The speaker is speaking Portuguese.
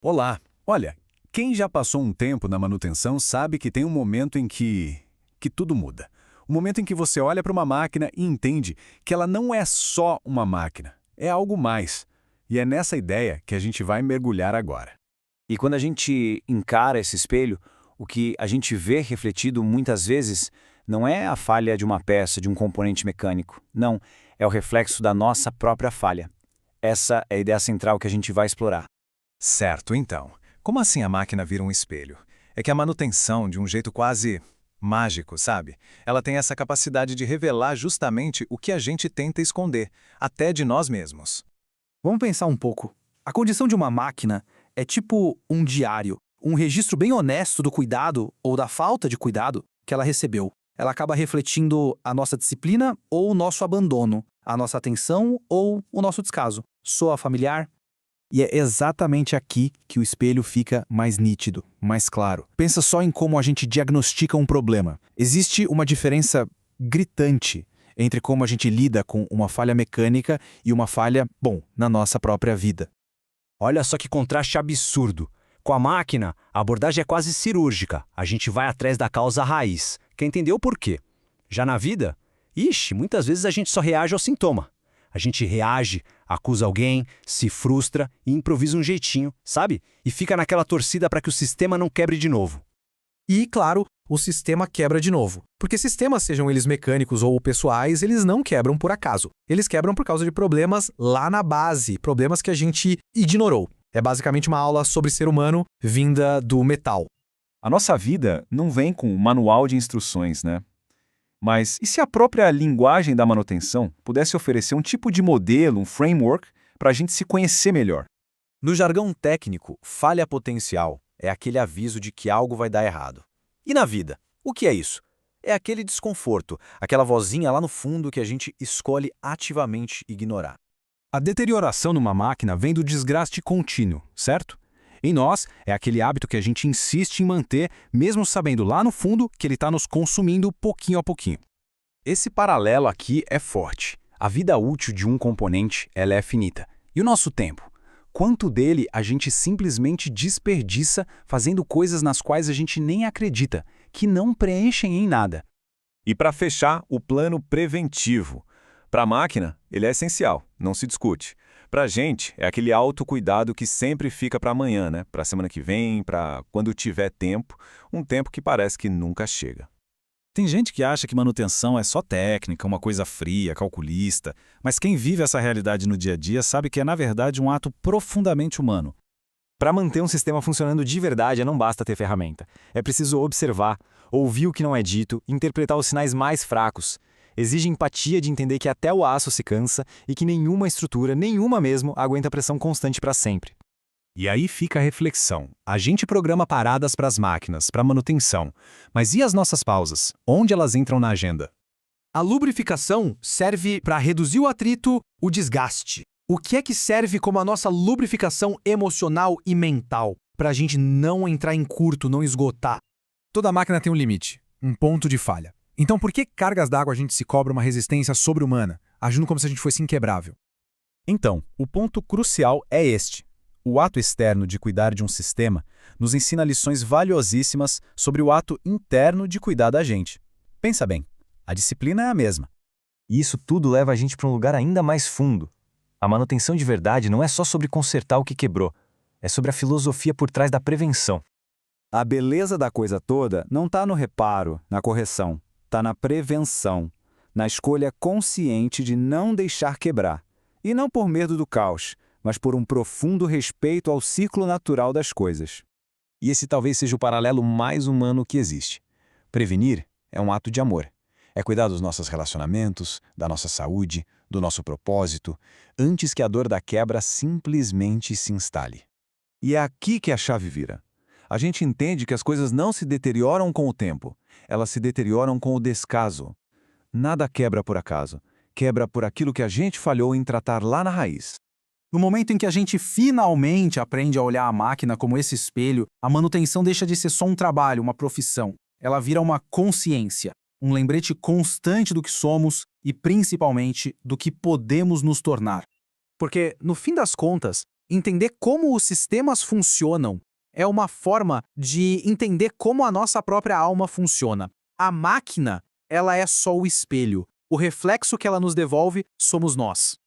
Olá! Olha, quem já passou um tempo na manutenção sabe que tem um momento em que tudo muda. O momento em que você olha para uma máquina e entende que ela não é só uma máquina, é algo mais. E é nessa ideia que a gente vai mergulhar agora. E quando a gente encara esse espelho, o que a gente vê refletido muitas vezes não é a falha de uma peça, de um componente mecânico. Não, é o reflexo da nossa própria falha. Essa é a ideia central que a gente vai explorar. Certo, então. Como assim a máquina vira um espelho? É que a manutenção, de um jeito quase mágico, sabe? Ela tem essa capacidade de revelar justamente o que a gente tenta esconder, até de nós mesmos. Vamos pensar um pouco. A condição de uma máquina é tipo um diário, um registro bem honesto do cuidado ou da falta de cuidado que ela recebeu. Ela acaba refletindo a nossa disciplina ou o nosso abandono, a nossa atenção ou o nosso descaso. Soa familiar? E é exatamente aqui que o espelho fica mais nítido, mais claro. Pensa só em como a gente diagnostica um problema. Existe uma diferença gritante entre como a gente lida com uma falha mecânica e uma falha, na nossa própria vida. Olha só que contraste absurdo. Com a máquina, a abordagem é quase cirúrgica. A gente vai atrás da causa raiz. Quer entender o porquê? Já na vida, muitas vezes a gente só reage ao sintoma. A gente reage, acusa alguém, se frustra e improvisa um jeitinho, sabe? E fica naquela torcida para que o sistema não quebre de novo. E, claro, o sistema quebra de novo. Porque sistemas, sejam eles mecânicos ou pessoais, eles não quebram por acaso. Eles quebram por causa de problemas lá na base, problemas que a gente ignorou. É basicamente uma aula sobre ser humano vinda do metal. A nossa vida não vem com um manual de instruções, né? Mas e se a própria linguagem da manutenção pudesse oferecer um tipo de modelo, um framework, para a gente se conhecer melhor? No jargão técnico, falha potencial é aquele aviso de que algo vai dar errado. E na vida, o que é isso? É aquele desconforto, aquela vozinha lá no fundo que a gente escolhe ativamente ignorar. A deterioração numa máquina vem do desgaste contínuo, certo? Em nós, é aquele hábito que a gente insiste em manter, mesmo sabendo lá no fundo que ele está nos consumindo pouquinho a pouquinho. Esse paralelo aqui é forte. A vida útil de um componente, ela é finita. E o nosso tempo? Quanto dele a gente simplesmente desperdiça fazendo coisas nas quais a gente nem acredita, que não preenchem em nada? E para fechar, o plano preventivo. Para a máquina, ele é essencial, não se discute. Para a gente, é aquele autocuidado que sempre fica para amanhã, né? Para a semana que vem, para quando tiver tempo, um tempo que parece que nunca chega. Tem gente que acha que manutenção é só técnica, uma coisa fria, calculista, mas quem vive essa realidade no dia a dia sabe que é, na verdade, um ato profundamente humano. Para manter um sistema funcionando de verdade, não basta ter ferramenta. É preciso observar, ouvir o que não é dito, interpretar os sinais mais fracos. Exige empatia de entender que até o aço se cansa e que nenhuma estrutura, nenhuma mesmo, aguenta pressão constante para sempre. E aí fica a reflexão. A gente programa paradas para as máquinas, para manutenção. Mas e as nossas pausas? Onde elas entram na agenda? A lubrificação serve para reduzir o atrito, o desgaste. O que é que serve como a nossa lubrificação emocional e mental? Para a gente não entrar em curto, não esgotar. Toda máquina tem um limite, um ponto de falha. Então por que cargas d'água a gente se cobra uma resistência sobre-humana, agindo como se a gente fosse inquebrável? Então, o ponto crucial é este. O ato externo de cuidar de um sistema nos ensina lições valiosíssimas sobre o ato interno de cuidar da gente. Pensa bem, a disciplina é a mesma. E isso tudo leva a gente para um lugar ainda mais fundo. A manutenção de verdade não é só sobre consertar o que quebrou, é sobre a filosofia por trás da prevenção. A beleza da coisa toda não está no reparo, na correção. Está na prevenção, na escolha consciente de não deixar quebrar. E não por medo do caos, mas por um profundo respeito ao ciclo natural das coisas. E esse talvez seja o paralelo mais humano que existe. Prevenir é um ato de amor. É cuidar dos nossos relacionamentos, da nossa saúde, do nosso propósito, antes que a dor da quebra simplesmente se instale. E é aqui que a chave vira. A gente entende que as coisas não se deterioram com o tempo, elas se deterioram com o descaso. Nada quebra por acaso, quebra por aquilo que a gente falhou em tratar lá na raiz. No momento em que a gente finalmente aprende a olhar a máquina como esse espelho, a manutenção deixa de ser só um trabalho, uma profissão. Ela vira uma consciência, um lembrete constante do que somos e, principalmente, do que podemos nos tornar. Porque, no fim das contas, Entender como os sistemas funcionam é uma forma de entender como a nossa própria alma funciona. A máquina, ela é só o espelho. O reflexo que ela nos devolve somos nós.